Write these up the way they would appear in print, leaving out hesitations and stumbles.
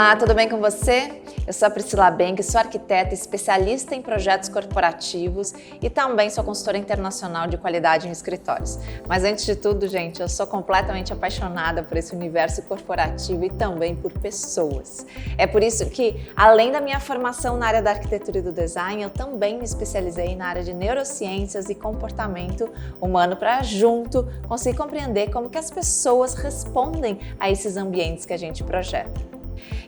Olá, tudo bem com você? Eu sou a Priscila Benck, sou arquiteta especialista em projetos corporativos e também sou consultora internacional de qualidade em escritórios. Mas antes de tudo, gente, eu sou completamente apaixonada por esse universo corporativo e também por pessoas. É por isso que, além da minha formação na área da arquitetura e do design, eu também me especializei na área de neurociências e comportamento humano para, junto, conseguir compreender como que as pessoas respondem a esses ambientes que a gente projeta.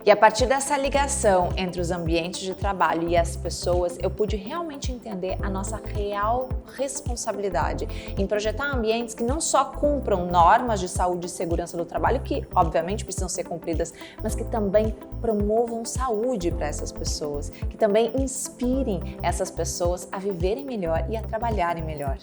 E a partir dessa ligação entre os ambientes de trabalho e as pessoas, eu pude realmente entender a nossa real responsabilidade em projetar ambientes que não só cumpram normas de saúde e segurança do trabalho, que obviamente precisam ser cumpridas, mas que também promovam saúde para essas pessoas, que também inspirem essas pessoas a viverem melhor e a trabalharem melhor.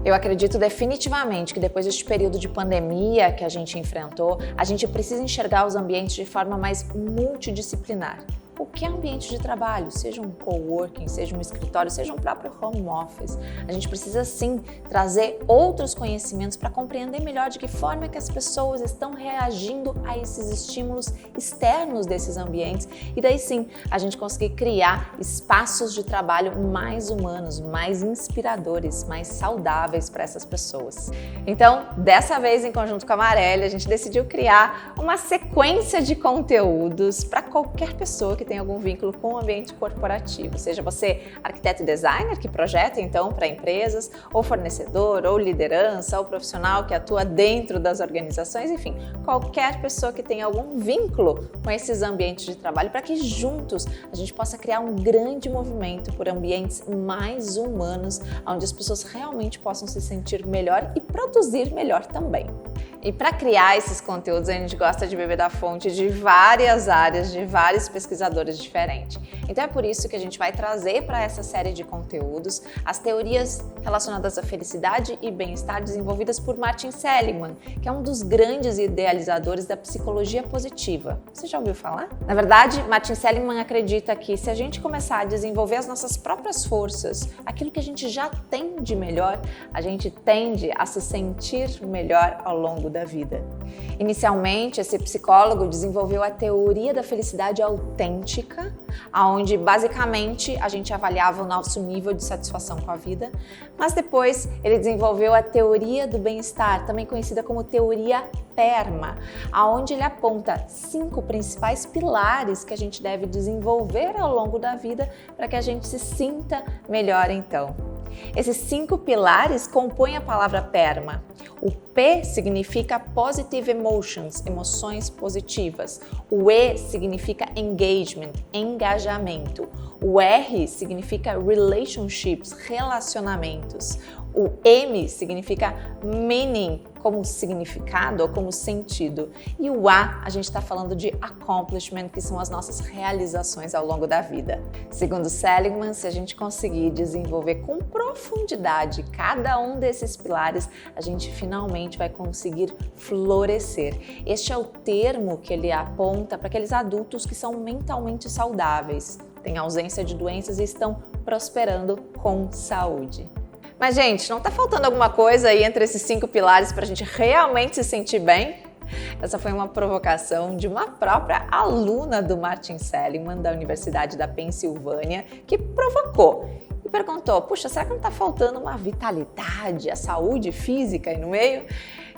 Eu acredito definitivamente que depois deste período de pandemia que a gente enfrentou, a gente precisa enxergar os ambientes de forma mais multidisciplinar. O que é ambiente de trabalho? Seja um coworking, seja um escritório, seja um próprio home office. A gente precisa sim trazer outros conhecimentos para compreender melhor de que forma que as pessoas estão reagindo a esses estímulos externos desses ambientes e daí sim a gente conseguir criar espaços de trabalho mais humanos, mais inspiradores, mais saudáveis para essas pessoas. Então, dessa vez, em conjunto com a Marelli, a gente decidiu criar uma sequência de conteúdos para qualquer pessoa que tem algum vínculo com o ambiente corporativo, seja você arquiteto e designer que projeta então para empresas, ou fornecedor, ou liderança, ou profissional que atua dentro das organizações, enfim, qualquer pessoa que tenha algum vínculo com esses ambientes de trabalho, para que juntos a gente possa criar um grande movimento por ambientes mais humanos, onde as pessoas realmente possam se sentir melhor e produzir melhor também. E para criar esses conteúdos, a gente gosta de beber da fonte de várias áreas, de vários pesquisadores diferentes. Então é por isso que a gente vai trazer para essa série de conteúdos as teorias relacionadas à felicidade e bem-estar desenvolvidas por Martin Seligman, que é um dos grandes idealizadores da psicologia positiva. Você já ouviu falar? Na verdade, Martin Seligman acredita que se a gente começar a desenvolver as nossas próprias forças, aquilo que a gente já tem de melhor, a gente tende a se sentir melhor ao longo da vida. Inicialmente, esse psicólogo desenvolveu a teoria da felicidade autêntica, onde basicamente a gente avaliava o nosso nível de satisfação com a vida, mas depois ele desenvolveu a teoria do bem-estar, também conhecida como teoria PERMA, onde ele aponta 5 principais pilares que a gente deve desenvolver ao longo da vida para que a gente se sinta melhor então. Esses 5 pilares compõem a palavra PERMA. O P significa Positive Emotions, emoções positivas. O E significa Engagement, engajamento. O R significa Relationships, relacionamentos. O M significa Meaning, como significado ou como sentido. E o A, a gente está falando de Accomplishment, que são as nossas realizações ao longo da vida. Segundo Seligman, se a gente conseguir desenvolver com profundidade cada um desses pilares, a gente finalmente vai conseguir florescer. Este é o termo que ele aponta para aqueles adultos que são mentalmente saudáveis, têm ausência de doenças e estão prosperando com saúde. Mas, gente, não tá faltando alguma coisa aí entre esses 5 pilares para a gente realmente se sentir bem? Essa foi uma provocação de uma própria aluna do Martin Seligman, da Universidade da Pensilvânia, que provocou e perguntou: puxa, será que não tá faltando uma vitalidade, a saúde física aí no meio?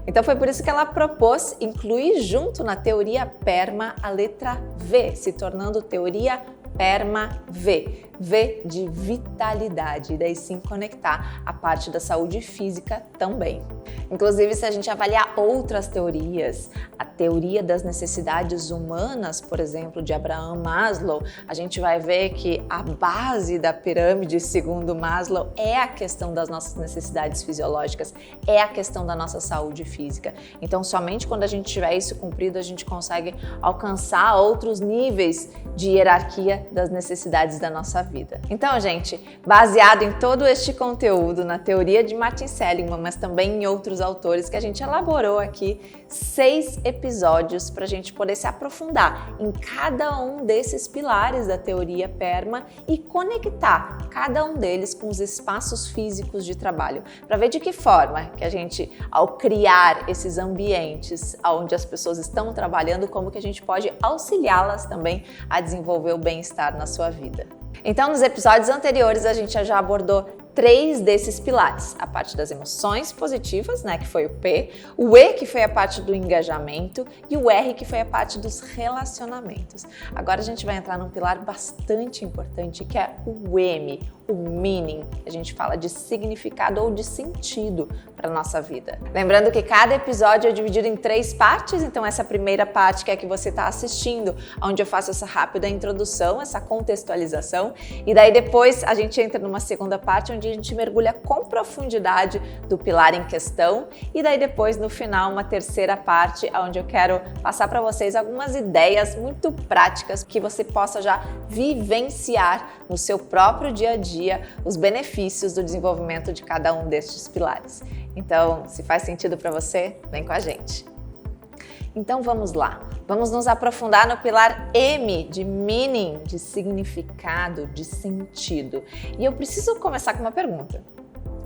Então foi por isso que ela propôs incluir junto na teoria PERMA a letra V, se tornando teoria PERMA-V, V de vitalidade, e daí sim conectar a parte da saúde física também. Inclusive, se a gente avaliar outras teorias, a teoria das necessidades humanas, por exemplo, de Abraham Maslow, a gente vai ver que a base da pirâmide, segundo Maslow, é a questão das nossas necessidades fisiológicas, é a questão da nossa saúde física. Então, somente quando a gente tiver isso cumprido, a gente consegue alcançar outros níveis de hierarquia dia das necessidades da nossa vida. Então, gente, baseado em todo este conteúdo, na teoria de Martin Seligman, mas também em outros autores, que a gente elaborou aqui 6 episódios para a gente poder se aprofundar em cada um desses pilares da teoria PERMA e conectar cada um deles com os espaços físicos de trabalho, para ver de que forma que a gente, ao criar esses ambientes onde as pessoas estão trabalhando, como que a gente pode auxiliá-las também a desenvolver o bem-estar na sua vida. Então, nos episódios anteriores, a gente já abordou 3 desses pilares, a parte das emoções positivas, né, que foi o P, o E, que foi a parte do engajamento, e o R, que foi a parte dos relacionamentos. Agora a gente vai entrar num pilar bastante importante, que é o M, o meaning. A gente fala de significado ou de sentido para a nossa vida. Lembrando que cada episódio é dividido em 3 partes, então essa primeira parte que é que você está assistindo, onde eu faço essa rápida introdução, essa contextualização, e daí depois a gente entra numa segunda parte, onde a gente mergulha com profundidade do pilar em questão, e daí depois no final uma terceira parte onde eu quero passar para vocês algumas ideias muito práticas que você possa já vivenciar no seu próprio dia a dia os benefícios do desenvolvimento de cada um destes pilares. Então, se faz sentido para você, vem com a gente. Então vamos lá, vamos nos aprofundar no pilar M de meaning, de significado, de sentido. E eu preciso começar com uma pergunta.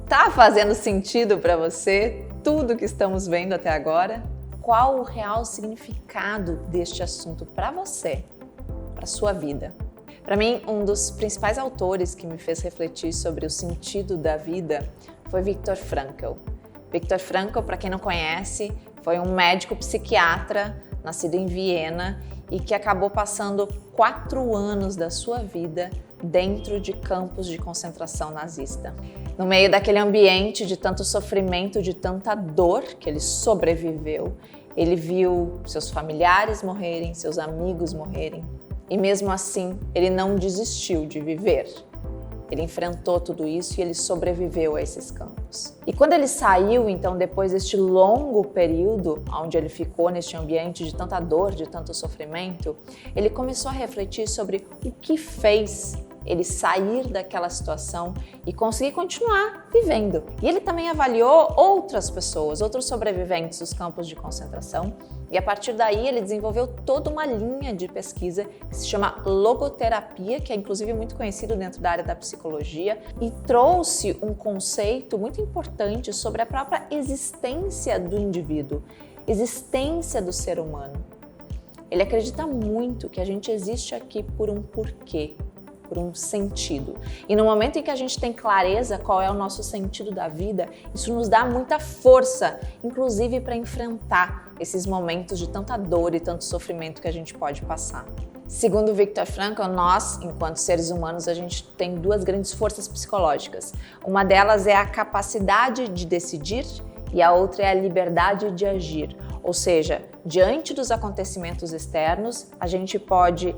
Tá fazendo sentido para você tudo que estamos vendo até agora? Qual o real significado deste assunto para você, para sua vida? Para mim, um dos principais autores que me fez refletir sobre o sentido da vida foi Viktor Frankl. Viktor Frankl, para quem não conhece, foi um médico psiquiatra nascido em Viena e que acabou passando 4 anos da sua vida dentro de campos de concentração nazista. No meio daquele ambiente de tanto sofrimento, de tanta dor que ele sobreviveu, ele viu seus familiares morrerem, seus amigos morrerem. E mesmo assim, ele não desistiu de viver. Ele enfrentou tudo isso e ele sobreviveu a esses campos. E quando ele saiu, então, depois deste longo período onde ele ficou neste ambiente de tanta dor, de tanto sofrimento, ele começou a refletir sobre o que fez ele sair daquela situação e conseguir continuar vivendo. E ele também avaliou outras pessoas, outros sobreviventes dos campos de concentração, e a partir daí ele desenvolveu toda uma linha de pesquisa que se chama logoterapia, que é inclusive muito conhecido dentro da área da psicologia, e trouxe um conceito muito importante sobre a própria existência do indivíduo, existência do ser humano. Ele acredita muito que a gente existe aqui por um porquê, por um sentido. E no momento em que a gente tem clareza qual é o nosso sentido da vida, isso nos dá muita força, inclusive para enfrentar esses momentos de tanta dor e tanto sofrimento que a gente pode passar. Segundo Viktor Frankl, nós, enquanto seres humanos, a gente tem 2 grandes forças psicológicas. Uma delas é a capacidade de decidir e a outra é a liberdade de agir. Ou seja, diante dos acontecimentos externos, a gente pode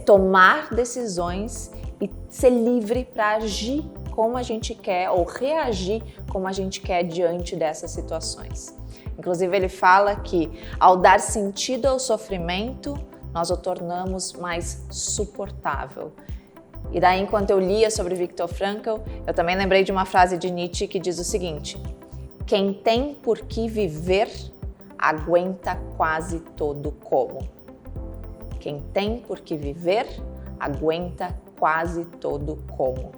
tomar decisões e ser livre para agir como a gente quer ou reagir como a gente quer diante dessas situações. Inclusive, ele fala que ao dar sentido ao sofrimento, nós o tornamos mais suportável. E daí, enquanto eu lia sobre Viktor Frankl, eu também lembrei de uma frase de Nietzsche que diz o seguinte: quem tem por que viver, aguenta quase todo como. Quem tem por que viver, aguenta quase todo como.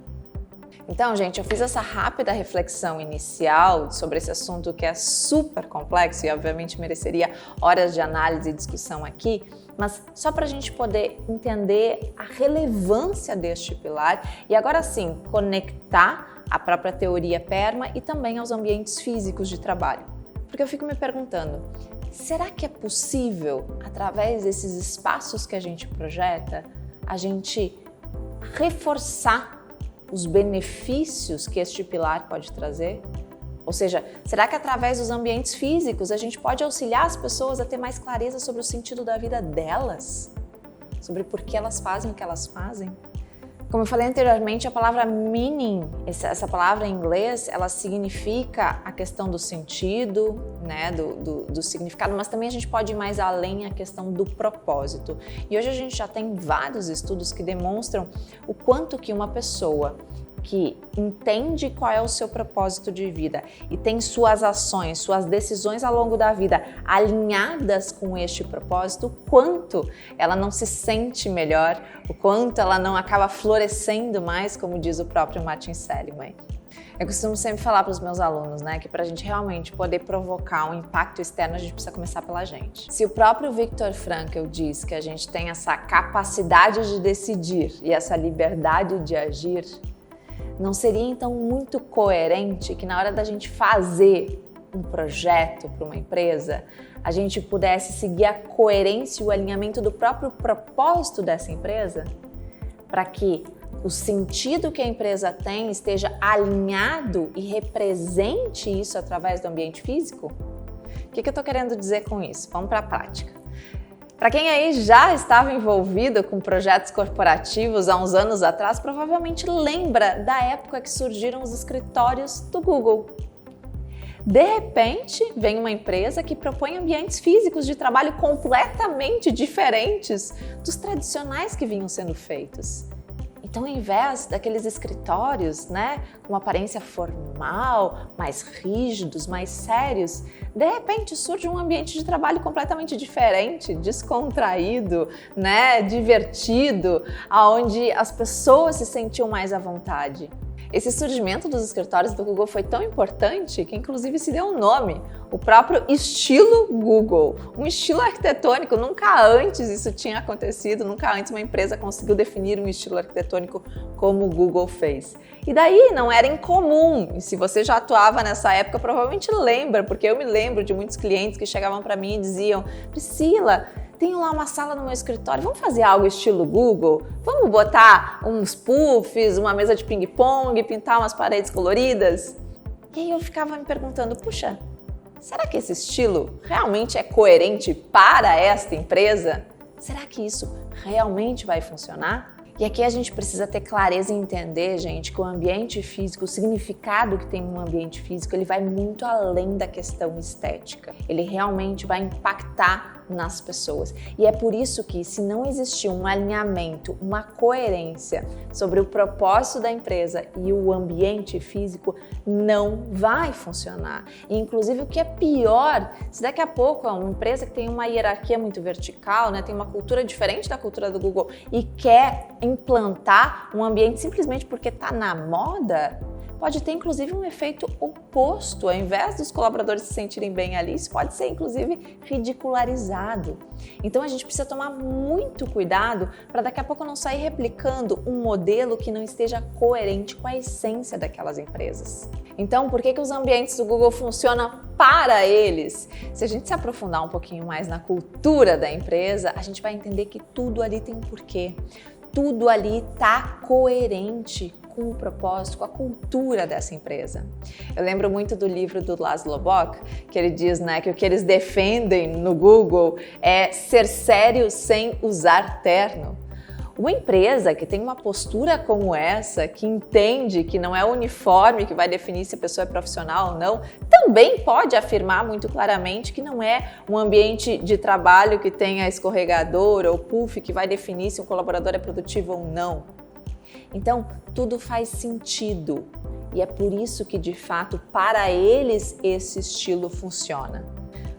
Então, gente, eu fiz essa rápida reflexão inicial sobre esse assunto que é super complexo e obviamente mereceria horas de análise e discussão aqui, mas só para a gente poder entender a relevância deste pilar e agora sim conectar a própria teoria PERMA e também aos ambientes físicos de trabalho. Porque eu fico me perguntando, será que é possível, através desses espaços que a gente projeta, a gente reforçar os benefícios que este pilar pode trazer? Ou seja, será que através dos ambientes físicos a gente pode auxiliar as pessoas a ter mais clareza sobre o sentido da vida delas? Sobre por que elas fazem o que elas fazem? Como eu falei anteriormente, a palavra meaning, essa palavra em inglês, ela significa a questão do sentido, né, do significado, mas também a gente pode ir mais além a questão do propósito. E hoje a gente já tem vários estudos que demonstram o quanto que uma pessoa que entende qual é o seu propósito de vida e tem suas ações, suas decisões ao longo da vida alinhadas com este propósito, o quanto ela não se sente melhor, o quanto ela não acaba florescendo mais, como diz o próprio Martin Seligman. Eu costumo sempre falar para os meus alunos, né, que para a gente realmente poder provocar um impacto externo, a gente precisa começar pela gente. Se o próprio Viktor Frankl diz que a gente tem essa capacidade de decidir e essa liberdade de agir, não seria então muito coerente que na hora da gente fazer um projeto para uma empresa, a gente pudesse seguir a coerência e o alinhamento do próprio propósito dessa empresa? Para que o sentido que a empresa tem esteja alinhado e represente isso através do ambiente físico? O que eu estou querendo dizer com isso? Vamos para a prática. Para quem aí já estava envolvido com projetos corporativos há uns anos atrás, provavelmente lembra da época que surgiram os escritórios do Google. De repente, vem uma empresa que propõe ambientes físicos de trabalho completamente diferentes dos tradicionais que vinham sendo feitos. Então, ao invés daqueles escritórios, né, com uma aparência formal, mais rígidos, mais sérios, de repente surge um ambiente de trabalho completamente diferente, descontraído, né, divertido, onde as pessoas se sentiam mais à vontade. Esse surgimento dos escritórios do Google foi tão importante que inclusive se deu um nome, o próprio estilo Google, um estilo arquitetônico. Nunca antes isso tinha acontecido, nunca antes uma empresa conseguiu definir um estilo arquitetônico como o Google fez. E daí não era incomum, e se você já atuava nessa época provavelmente lembra, porque eu me lembro de muitos clientes que chegavam para mim e diziam: Priscila, tenho lá uma sala no meu escritório, vamos fazer algo estilo Google? Vamos botar uns puffs, uma mesa de ping-pong, pintar umas paredes coloridas? E aí eu ficava me perguntando, puxa, será que esse estilo realmente é coerente para esta empresa? Será que isso realmente vai funcionar? E aqui a gente precisa ter clareza e entender, gente, que o ambiente físico, o significado que tem um ambiente físico, ele vai muito além da questão estética. Ele realmente vai impactar nas pessoas. E é por isso que, se não existir um alinhamento, uma coerência sobre o propósito da empresa e o ambiente físico, não vai funcionar. E, inclusive, o que é pior, se daqui a pouco é uma empresa que tem uma hierarquia muito vertical, né, tem uma cultura diferente da cultura do Google e quer implantar um ambiente simplesmente porque está na moda, pode ter inclusive um efeito oposto. Ao invés dos colaboradores se sentirem bem ali, isso pode ser inclusive ridicularizado. Então a gente precisa tomar muito cuidado para daqui a pouco não sair replicando um modelo que não esteja coerente com a essência daquelas empresas. Então, por que os ambientes do Google funcionam para eles? Se a gente se aprofundar um pouquinho mais na cultura da empresa, a gente vai entender que tudo ali tem um porquê. Tudo ali está coerente com o propósito, com a cultura dessa empresa. Eu lembro muito do livro do Laszlo Bock, que ele diz, né, que o que eles defendem no Google é ser sério sem usar terno. Uma empresa que tem uma postura como essa, que entende que não é o uniforme que vai definir se a pessoa é profissional ou não, também pode afirmar muito claramente que não é um ambiente de trabalho que tenha escorregador ou puff que vai definir se um colaborador é produtivo ou não. Então, tudo faz sentido e é por isso que, de fato, para eles esse estilo funciona.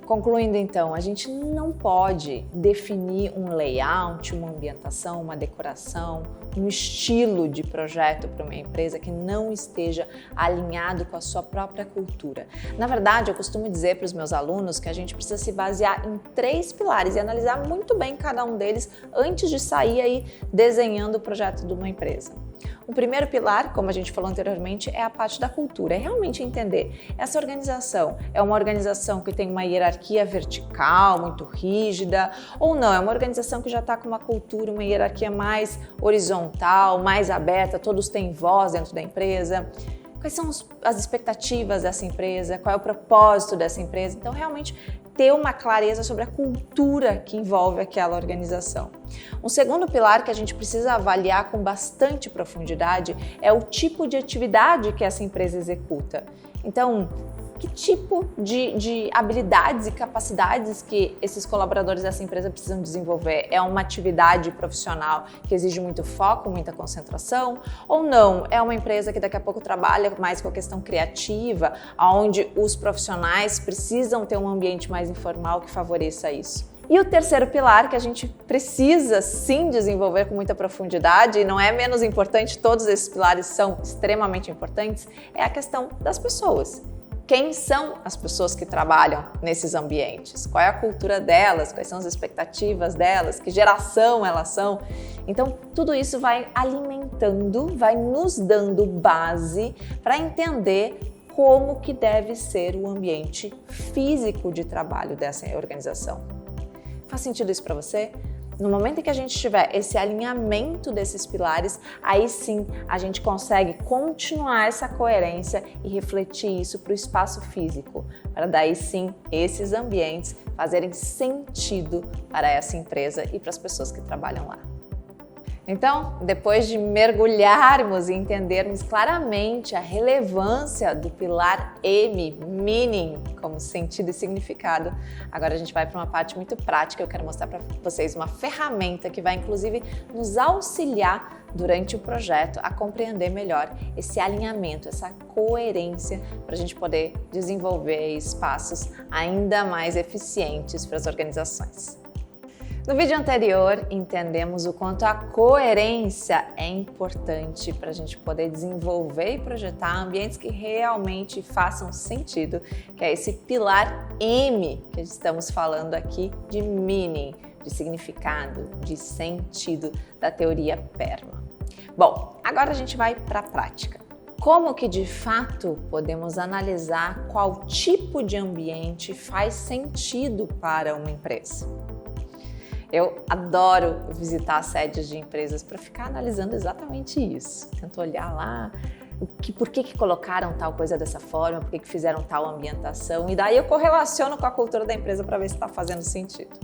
Concluindo então, a gente não pode definir um layout, uma ambientação, uma decoração, um estilo de projeto para uma empresa que não esteja alinhado com a sua própria cultura. Na verdade, eu costumo dizer para os meus alunos que a gente precisa se basear em 3 pilares e analisar muito bem cada um deles antes de sair aí desenhando o projeto de uma empresa. O primeiro pilar, como a gente falou anteriormente, é a parte da cultura, é realmente entender essa organização é uma organização que tem uma hierarquia vertical, muito rígida, ou não, é uma organização que já está com uma cultura, uma hierarquia mais horizontal, mais aberta, todos têm voz dentro da empresa. Quais são as expectativas dessa empresa, qual é o propósito dessa empresa? Então, realmente, ter uma clareza sobre a cultura que envolve aquela organização. Um segundo pilar que a gente precisa avaliar com bastante profundidade é o tipo de atividade que essa empresa executa. Então, que tipo de habilidades e capacidades que esses colaboradores dessa empresa precisam desenvolver? É uma atividade profissional que exige muito foco, muita concentração? Ou não? É uma empresa que daqui a pouco trabalha mais com a questão criativa, onde os profissionais precisam ter um ambiente mais informal que favoreça isso? E o terceiro pilar que a gente precisa sim desenvolver com muita profundidade, e não é menos importante, todos esses pilares são extremamente importantes, é a questão das pessoas. Quem são as pessoas que trabalham nesses ambientes? Qual é a cultura delas? Quais são as expectativas delas? Que geração elas são? Então, tudo isso vai alimentando, vai nos dando base para entender como que deve ser o ambiente físico de trabalho dessa organização. Faz sentido isso para você? No momento em que a gente tiver esse alinhamento desses pilares, aí sim a gente consegue continuar essa coerência e refletir isso para o espaço físico, para daí sim esses ambientes fazerem sentido para essa empresa e para as pessoas que trabalham lá. Então, depois de mergulharmos e entendermos claramente a relevância do pilar M, meaning, como sentido e significado, agora a gente vai para uma parte muito prática. Eu quero mostrar para vocês uma ferramenta que vai, inclusive, nos auxiliar durante o projeto a compreender melhor esse alinhamento, essa coerência, para a gente poder desenvolver espaços ainda mais eficientes para as organizações. No vídeo anterior, entendemos o quanto a coerência é importante para a gente poder desenvolver e projetar ambientes que realmente façam sentido, que é esse pilar M que estamos falando aqui de meaning, de significado, de sentido da teoria PERMA. Bom, agora a gente vai para a prática. Como que de fato podemos analisar qual tipo de ambiente faz sentido para uma empresa? Eu adoro visitar sedes de empresas para ficar analisando exatamente isso. Tento olhar lá por que colocaram tal coisa dessa forma, por que fizeram tal ambientação, e daí eu correlaciono com a cultura da empresa para ver se está fazendo sentido.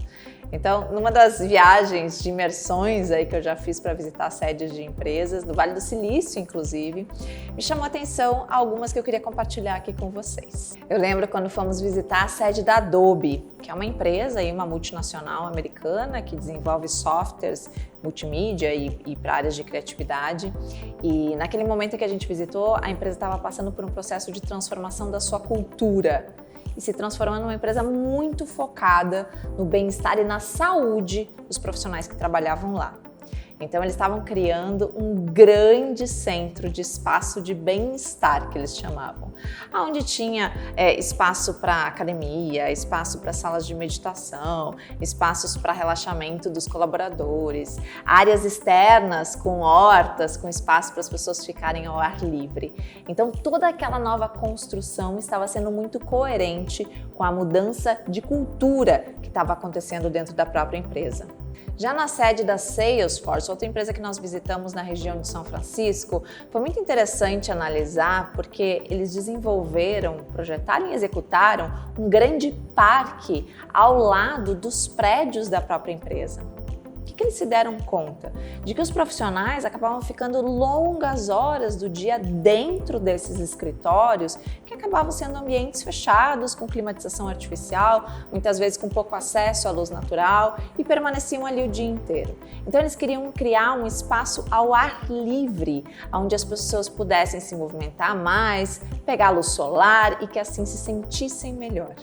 Então, numa das viagens de imersões aí que eu já fiz para visitar sedes de empresas, do Vale do Silício, inclusive, me chamou a atenção algumas que eu queria compartilhar aqui com vocês. Eu lembro quando fomos visitar a sede da Adobe, que é uma empresa e uma multinacional americana que desenvolve softwares multimídia e para áreas de criatividade. E naquele momento em que a gente visitou, a empresa estava passando por um processo de transformação da sua cultura e se transformando numa empresa muito focada no bem-estar e na saúde dos profissionais que trabalhavam lá. Então, eles estavam criando um grande centro de espaço de bem-estar, que eles chamavam, onde tinha espaço para academia, espaço para salas de meditação, espaços para relaxamento dos colaboradores, áreas externas com hortas, com espaço para as pessoas ficarem ao ar livre. Então, toda aquela nova construção estava sendo muito coerente com a mudança de cultura que estava acontecendo dentro da própria empresa. Já na sede da Salesforce, outra empresa que nós visitamos na região de São Francisco, foi muito interessante analisar porque eles desenvolveram, projetaram e executaram um grande parque ao lado dos prédios da própria empresa. O que eles se deram conta? De que os profissionais acabavam ficando longas horas do dia dentro desses escritórios, que acabavam sendo ambientes fechados, com climatização artificial, muitas vezes com pouco acesso à luz natural, e permaneciam ali o dia inteiro. Então eles queriam criar um espaço ao ar livre, onde as pessoas pudessem se movimentar mais, pegar luz solar e que assim se sentissem melhor.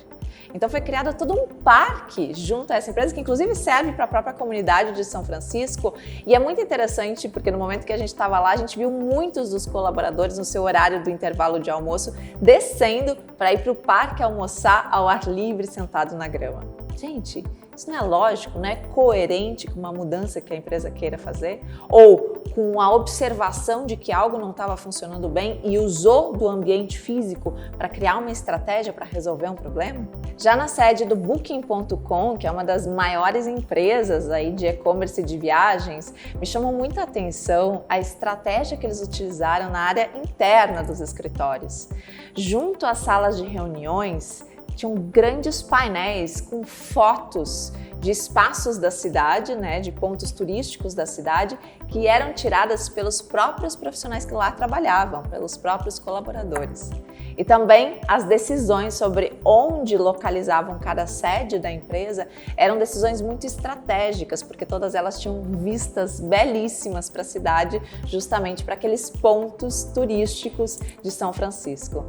Então foi criado todo um parque junto a essa empresa, que inclusive serve para a própria comunidade de São Francisco, e é muito interessante porque no momento que a gente estava lá, a gente viu muitos dos colaboradores no seu horário do intervalo de almoço descendo para ir para o parque almoçar ao ar livre, sentado na grama. Gente, isso não é lógico, não é coerente com uma mudança que a empresa queira fazer? Ou com a observação de que algo não estava funcionando bem e usou do ambiente físico para criar uma estratégia para resolver um problema? Já na sede do Booking.com, que é uma das maiores empresas aí de e-commerce de viagens, me chamou muita atenção a estratégia que eles utilizaram na área interna dos escritórios. Junto às salas de reuniões, tinham grandes painéis com fotos de espaços da cidade, né, de pontos turísticos da cidade, que eram tiradas pelos próprios profissionais que lá trabalhavam, pelos próprios colaboradores. E também as decisões sobre onde localizavam cada sede da empresa eram decisões muito estratégicas, porque todas elas tinham vistas belíssimas para a cidade, justamente para aqueles pontos turísticos de São Francisco.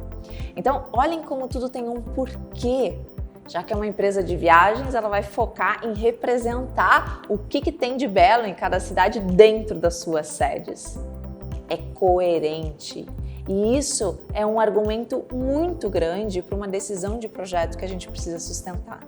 Então, olhem como tudo tem um porquê. Já que é uma empresa de viagens, ela vai focar em representar o que tem de belo em cada cidade dentro das suas sedes. É coerente. E isso é um argumento muito grande para uma decisão de projeto que a gente precisa sustentar.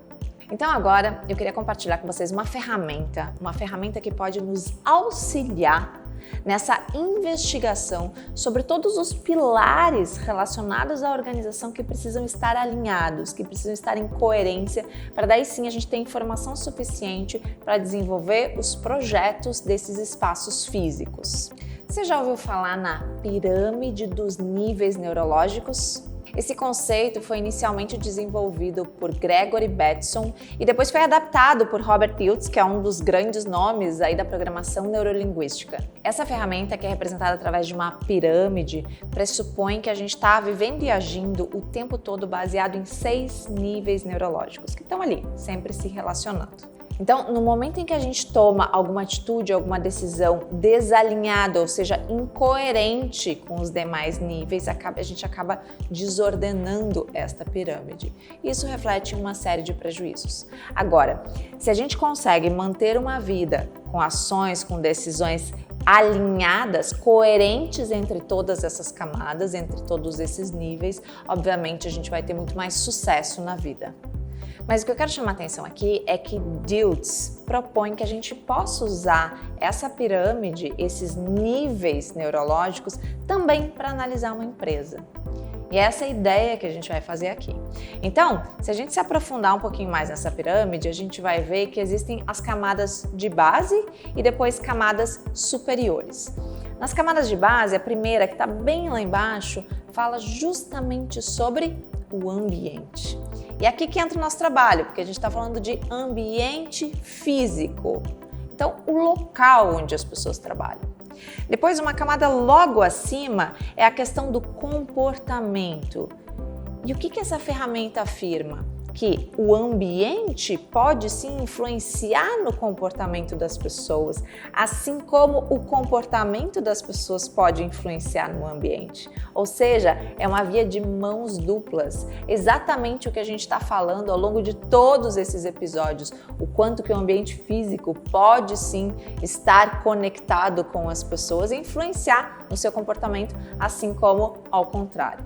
Então agora eu queria compartilhar com vocês uma ferramenta que pode nos auxiliar nessa investigação sobre todos os pilares relacionados à organização que precisam estar alinhados, que precisam estar em coerência, para daí sim a gente ter informação suficiente para desenvolver os projetos desses espaços físicos. Você já ouviu falar na pirâmide dos níveis neurológicos? Esse conceito foi inicialmente desenvolvido por Gregory Bateson e depois foi adaptado por Robert Iltz, que é um dos grandes nomes aí da programação neurolinguística. Essa ferramenta, que é representada através de uma pirâmide, pressupõe que a gente está vivendo e agindo o tempo todo baseado em 6 níveis neurológicos, que estão ali, sempre se relacionando. Então, no momento em que a gente toma alguma atitude, alguma decisão desalinhada, ou seja, incoerente com os demais níveis, a gente acaba desordenando esta pirâmide. Isso reflete uma série de prejuízos. Agora, se a gente consegue manter uma vida com ações, com decisões alinhadas, coerentes entre todas essas camadas, entre todos esses níveis, obviamente a gente vai ter muito mais sucesso na vida. Mas o que eu quero chamar a atenção aqui é que Iltz propõe que a gente possa usar essa pirâmide, esses níveis neurológicos, também para analisar uma empresa. E essa é a ideia que a gente vai fazer aqui. Então, se a gente se aprofundar um pouquinho mais nessa pirâmide, a gente vai ver que existem as camadas de base e depois camadas superiores. Nas camadas de base, a primeira, que está bem lá embaixo, fala justamente sobre o ambiente. E aqui que entra o nosso trabalho, porque a gente está falando de ambiente físico. Então, o local onde as pessoas trabalham. Depois, uma camada logo acima é a questão do comportamento. E o que essa ferramenta afirma? Que o ambiente pode sim influenciar no comportamento das pessoas, assim como o comportamento das pessoas pode influenciar no ambiente. Ou seja, é uma via de mãos duplas. Exatamente o que a gente está falando ao longo de todos esses episódios, o quanto que o ambiente físico pode sim estar conectado com as pessoas e influenciar no seu comportamento, assim como ao contrário.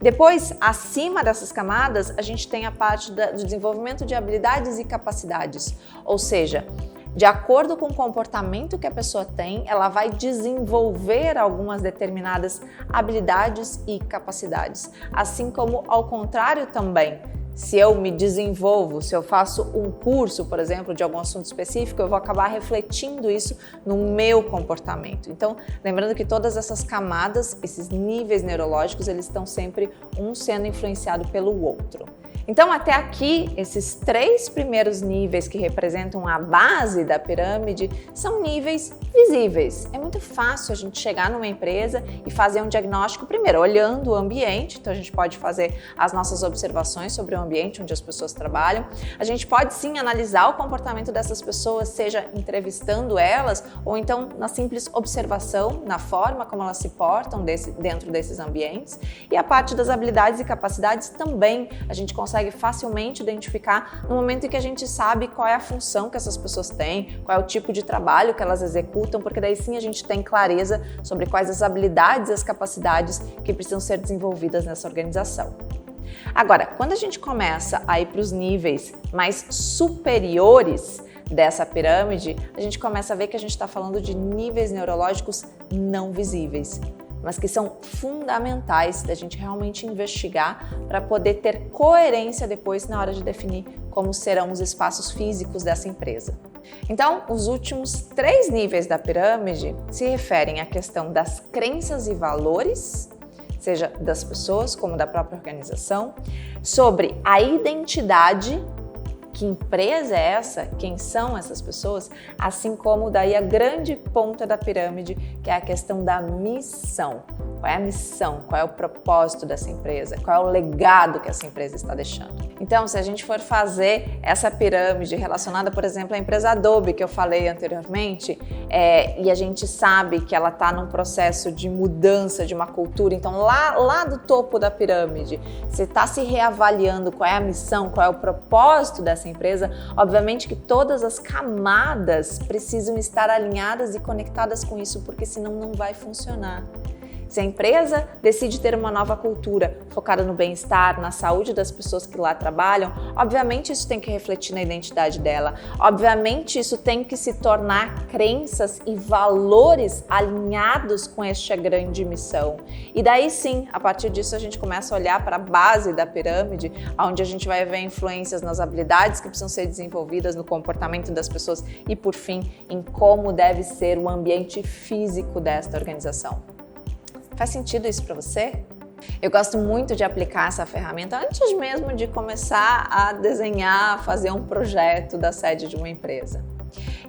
Depois, acima dessas camadas, a gente tem a parte do desenvolvimento de habilidades e capacidades, ou seja, de acordo com o comportamento que a pessoa tem, ela vai desenvolver algumas determinadas habilidades e capacidades, assim como ao contrário também. Se eu me desenvolvo, se eu faço um curso, por exemplo, de algum assunto específico, eu vou acabar refletindo isso no meu comportamento. Então, lembrando que todas essas camadas, esses níveis neurológicos, eles estão sempre um sendo influenciado pelo outro. Então, até aqui, esses 3 primeiros níveis que representam a base da pirâmide são níveis visíveis. É muito fácil a gente chegar numa empresa e fazer um diagnóstico, primeiro, olhando o ambiente. Então, a gente pode fazer as nossas observações sobre o ambiente onde as pessoas trabalham. A gente pode, sim, analisar o comportamento dessas pessoas, seja entrevistando elas ou então na simples observação, na forma como elas se portam dentro desses ambientes. E a parte das habilidades e capacidades também a gente consegue facilmente identificar no momento em que a gente sabe qual é a função que essas pessoas têm, qual é o tipo de trabalho que elas executam, porque daí sim a gente tem clareza sobre quais as habilidades e as capacidades que precisam ser desenvolvidas nessa organização. Agora, quando a gente começa a ir para os níveis mais superiores dessa pirâmide, a gente começa a ver que a gente está falando de níveis neurológicos não visíveis, mas que são fundamentais da gente realmente investigar para poder ter coerência depois na hora de definir como serão os espaços físicos dessa empresa. Então, os últimos 3 níveis da pirâmide se referem à questão das crenças e valores, seja das pessoas como da própria organização, sobre a identidade, que empresa é essa, quem são essas pessoas, assim como daí a grande ponta da pirâmide, que é a questão da missão. Qual é a missão? Qual é o propósito dessa empresa? Qual é o legado que essa empresa está deixando? Então, se a gente for fazer essa pirâmide relacionada, por exemplo, à empresa Adobe, que eu falei anteriormente, e a gente sabe que ela está num processo de mudança de uma cultura, então lá do topo da pirâmide, você está se reavaliando qual é a missão, qual é o propósito dessa empresa, obviamente que todas as camadas precisam estar alinhadas e conectadas com isso, porque senão não vai funcionar. Se a empresa decide ter uma nova cultura focada no bem-estar, na saúde das pessoas que lá trabalham, obviamente isso tem que refletir na identidade dela. Obviamente isso tem que se tornar crenças e valores alinhados com esta grande missão. E daí sim, a partir disso a gente começa a olhar para a base da pirâmide, onde a gente vai ver influências nas habilidades que precisam ser desenvolvidas, no comportamento das pessoas e, por fim, em como deve ser o ambiente físico desta organização. Faz sentido isso para você? Eu gosto muito de aplicar essa ferramenta antes mesmo de começar a desenhar, fazer um projeto da sede de uma empresa.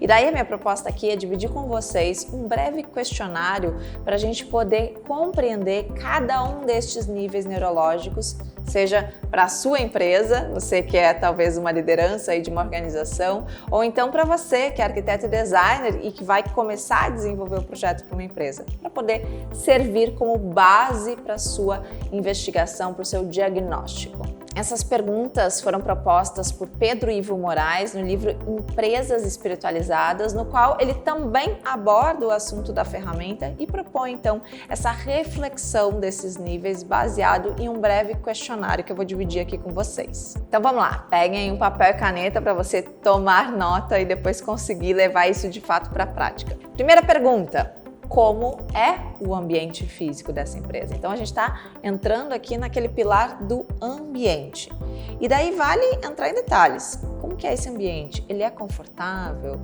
E daí a minha proposta aqui é dividir com vocês um breve questionário para a gente poder compreender cada um destes níveis neurológicos, seja para a sua empresa, você que é talvez uma liderança aí de uma organização, ou então para você que é arquiteto e designer e que vai começar a desenvolver o projeto para uma empresa, para poder servir como base para a sua investigação, para o seu diagnóstico. Essas perguntas foram propostas por Pedro Ivo Moraes no livro Empresas Espiritualizadas, no qual ele também aborda o assunto da ferramenta e propõe, então, essa reflexão desses níveis baseado em um breve questionário que eu vou dividir aqui com vocês. Então vamos lá, peguem um papel e caneta para você tomar nota e depois conseguir levar isso de fato para a prática. Primeira pergunta: como é o ambiente físico dessa empresa? Então a gente está entrando aqui naquele pilar do ambiente. E daí vale entrar em detalhes. Como que é esse ambiente? Ele é confortável?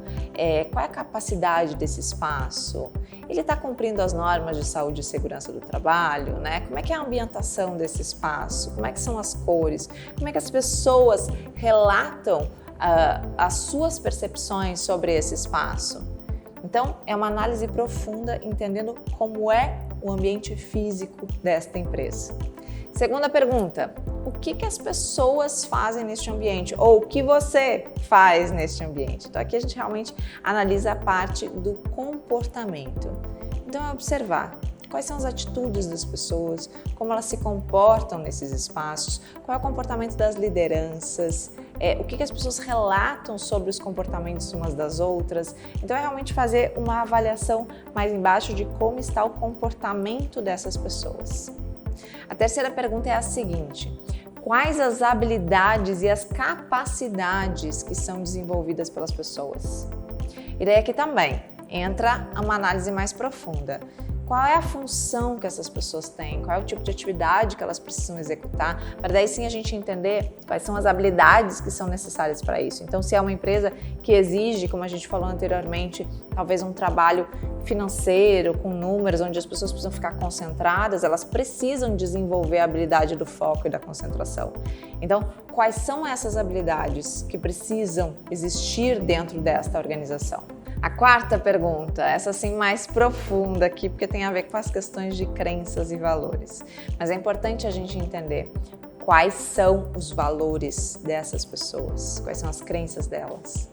Qual é a capacidade desse espaço? Ele está cumprindo as normas de saúde e segurança do trabalho, né? Como é que é a ambientação desse espaço? Como é que são as cores? Como é que as pessoas relatam as suas percepções sobre esse espaço? Então, é uma análise profunda, entendendo como é o ambiente físico desta empresa. Segunda pergunta: o que as pessoas fazem neste ambiente? Ou o que você faz neste ambiente? Então, aqui a gente realmente analisa a parte do comportamento. Então, é observar quais são as atitudes das pessoas, como elas se comportam nesses espaços, qual é o comportamento das lideranças, o que as pessoas relatam sobre os comportamentos umas das outras. Então é realmente fazer uma avaliação mais embaixo de como está o comportamento dessas pessoas. A terceira pergunta é a seguinte: quais as habilidades e as capacidades que são desenvolvidas pelas pessoas? E daí aqui também entra uma análise mais profunda. Qual é a função que essas pessoas têm? Qual é o tipo de atividade que elas precisam executar? Para daí sim a gente entender quais são as habilidades que são necessárias para isso. Então, se é uma empresa que exige, como a gente falou anteriormente, talvez um trabalho financeiro, com números, onde as pessoas precisam ficar concentradas, elas precisam desenvolver a habilidade do foco e da concentração. Então, quais são essas habilidades que precisam existir dentro desta organização? A quarta pergunta, essa sim mais profunda aqui, porque tem a ver com as questões de crenças e valores. Mas é importante a gente entender quais são os valores dessas pessoas, quais são as crenças delas.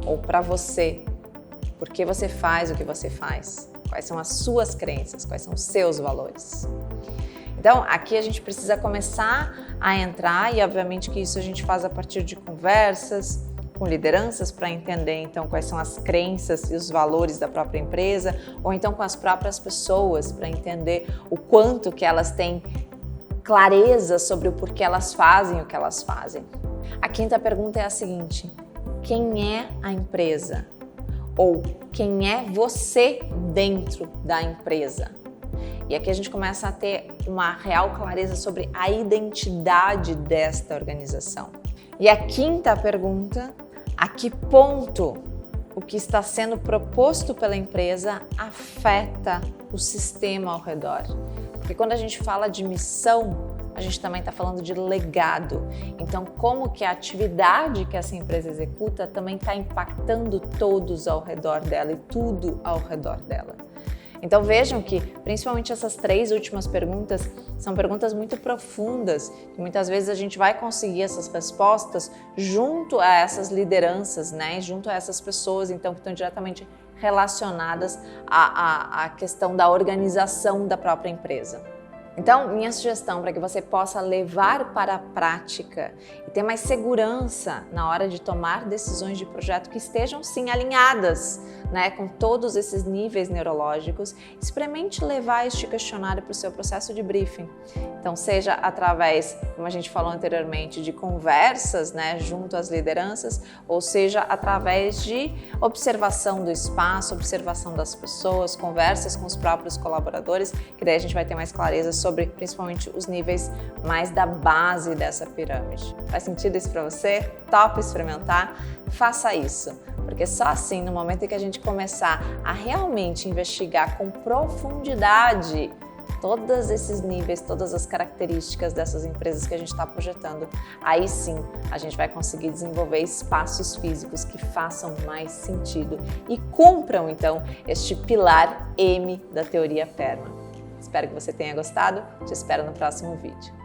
Ou para você, por que você faz o que você faz? Quais são as suas crenças, quais são os seus valores? Então, aqui a gente precisa começar a entrar, e obviamente que isso a gente faz a partir de conversas com lideranças para entender então quais são as crenças e os valores da própria empresa, ou então com as próprias pessoas para entender o quanto que elas têm clareza sobre o porquê elas fazem o que elas fazem. A quinta pergunta é a seguinte: quem é a empresa? Ou quem é você dentro da empresa? E aqui a gente começa a ter uma real clareza sobre a identidade desta organização. E a quinta pergunta: a que ponto o que está sendo proposto pela empresa afeta o sistema ao redor? Porque quando a gente fala de missão, a gente também está falando de legado. Então, como que a atividade que essa empresa executa também está impactando todos ao redor dela e tudo ao redor dela. Então vejam que, principalmente essas 3 últimas perguntas, são perguntas muito profundas, que muitas vezes a gente vai conseguir essas respostas junto a essas lideranças, né? Junto a essas pessoas, então, que estão diretamente relacionadas à questão da organização da própria empresa. Então, minha sugestão para que você possa levar para a prática e ter mais segurança na hora de tomar decisões de projeto que estejam sim alinhadas, né, com todos esses níveis neurológicos, experimente levar este questionário para o seu processo de briefing. Então, seja através, como a gente falou anteriormente, de conversas, né, junto às lideranças, ou seja através de observação do espaço, observação das pessoas, conversas com os próprios colaboradores, que daí a gente vai ter mais clareza sobre principalmente os níveis mais da base dessa pirâmide. Faz sentido isso para você? Topa experimentar? Faça isso, porque só assim, no momento em que a gente começar a realmente investigar com profundidade todos esses níveis, todas as características dessas empresas que a gente está projetando, aí sim a gente vai conseguir desenvolver espaços físicos que façam mais sentido e cumpram então este pilar M da teoria PERMA. Espero que você tenha gostado, te espero no próximo vídeo.